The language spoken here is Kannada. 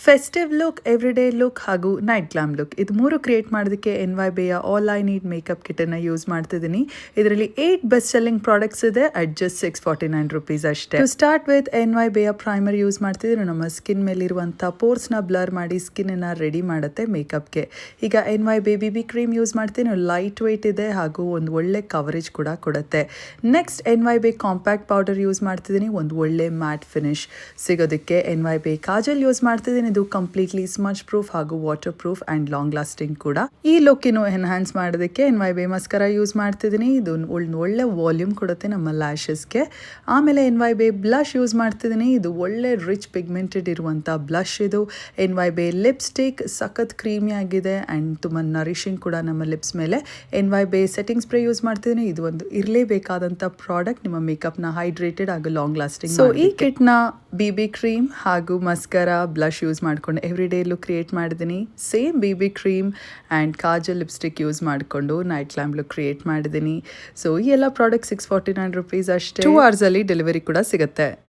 ಫೆಸ್ಟಿವ್ ಲುಕ್, ಎವ್ರಿಡೇ ಲುಕ್ ಹಾಗೂ ನೈಟ್ ಗ್ಲಾಮ್ ಲುಕ್ ಇದು ಮೂರು ಕ್ರಿಯೇಟ್ ಮಾಡೋದಕ್ಕೆ NYBಯ ಆಲ್ ಐ ನೀಡ್ ಮೇಕಪ್ ಕಿಟ್ಟನ್ನು ಯೂಸ್ ಮಾಡ್ತಿದ್ದೀನಿ. ಇದರಲ್ಲಿ 8 ಬೆಸ್ಟ್ ಸೆಲ್ಲಿಂಗ್ ಪ್ರಾಡಕ್ಟ್ಸ್ ಇದೆ ಅಟ್ ಜಸ್ಟ್ $649 ಅಷ್ಟೇ. ಟು ಸ್ಟಾರ್ಟ್ ವಿತ್ NYBಯ ಪ್ರೈಮರ್ ಯೂಸ್ ಮಾಡ್ತಿದ್ದೀನಿ. ನಮ್ಮ ಸ್ಕಿನ್ ಮೇಲಿರುವಂಥ ಪೋರ್ಸ್ನ ಬ್ಲರ್ ಮಾಡಿ ಸ್ಕಿನ್ನನ್ನು ರೆಡಿ ಮಾಡುತ್ತೆ ಮೇಕಪ್ಗೆ. ಈಗ NYB BB ಕ್ರೀಮ್ ಯೂಸ್ ಮಾಡ್ತೀನಿ. ಲೈಟ್ ವೆಯ್ಟ್ ಇದೆ ಹಾಗೂ ಒಂದು ಒಳ್ಳೆ ಕವರೇಜ್ ಕೂಡ ಕೊಡುತ್ತೆ. Next NYB compact powder use ಮಾಡ್ತಿದ್ದೀನಿ. ಒಂದು ಒಳ್ಳೆ ಮ್ಯಾಟ್ ಫಿನಿಶ್ ಸಿಗೋದಕ್ಕೆ NYB ಕಾಜಲ್ ಯೂಸ್ ಮಾಡ್ತಿದ್ದೀನಿ. ಇದು ಕಂಪ್ಲೀಟ್ಲಿ ಸ್ಮಚ್ ಪ್ರೂಫ್ ಹಾಗೂ waterproof and long lasting ಕೂಡ. ಈ ಲುಕ್ಕಿನ ಎನ್ಹಾನ್ಸ್ ಮಾಡೋದಕ್ಕೆ NYB ಮಸ್ಕರಾ ಯೂಸ್ ಮಾಡ್ತಿದ್ದೀನಿ. ಇದು ಒಂದು ಒಳ್ಳೆ ವಾಲ್ಯೂಮ್ ಕೊಡುತ್ತೆ ನಮ್ಮ ಲ್ಯಾಶಸ್ಗೆ. ಆಮೇಲೆ NYB ಬ್ಲಷ್ ಯೂಸ್ ಮಾಡ್ತಿದ್ದೀನಿ. ಇದು ಒಳ್ಳೆ ರಿಚ್ ಪಿಗ್ಮೆಂಟೆಡ್ ಇರುವಂಥ ಬ್ಲಷ್ ಇದು. NYB ಲಿಪ್ಸ್ಟಿಕ್ ಸಖತ್ ಕ್ರೀಮಿ ಆಗಿದೆ ಆ್ಯಂಡ್ ತುಂಬ ನರಿಶಿಂಗ್ ಕೂಡ ನಮ್ಮ ಲಿಪ್ಸ್ ಮೇಲೆ. NYB ಸೆಟ್ಟಿಂಗ್ ಸ್ಪ್ರೇ ಯೂಸ್ ಮಾಡ್ತಿದ್ದೀನಿ. ಇದು ಒಂದು ಇರಲೇಬೇಕಾದಂಥ ಪ್ರಾಡಕ್ಟ್ ನಿಮ್ಮ ಮೇಕಪ್ನ ಹೈಡ್ರೇಟೆಡ್ ಹಾಗೂ ಲಾಂಗ್ ಲಾಸ್ಟಿಂಗ್. ಸೊ ಈ ಕಿಟ್ನ BB ಕ್ರೀಮ್ ಹಾಗೂ ಮಸ್ಕರಾ ಬ್ಲಷ್ ಯೂಸ್ ಮಾಡಿಕೊಂಡು ಎವ್ರಿ ಡೇ ಲುಕ್ ಕ್ರಿಯೇಟ್ ಮಾಡಿದ್ದೀನಿ. Same BB cream and Kajal lipstick use ಮಾಡಿಕೊಂಡು ನೈಟ್ ಗ್ಲಾಮ್ ಲುಕ್ ಕ್ರಿಯೇಟ್ ಮಾಡಿದ್ದೀನಿ. ಸೊ ಈ ಎಲ್ಲ ಪ್ರಾಡಕ್ಟ್ $649 ಅಷ್ಟೇ. 2 ಅವರ್ಸಲ್ಲಿ ಡೆಲಿವರಿ ಕೂಡ ಸಿಗುತ್ತೆ.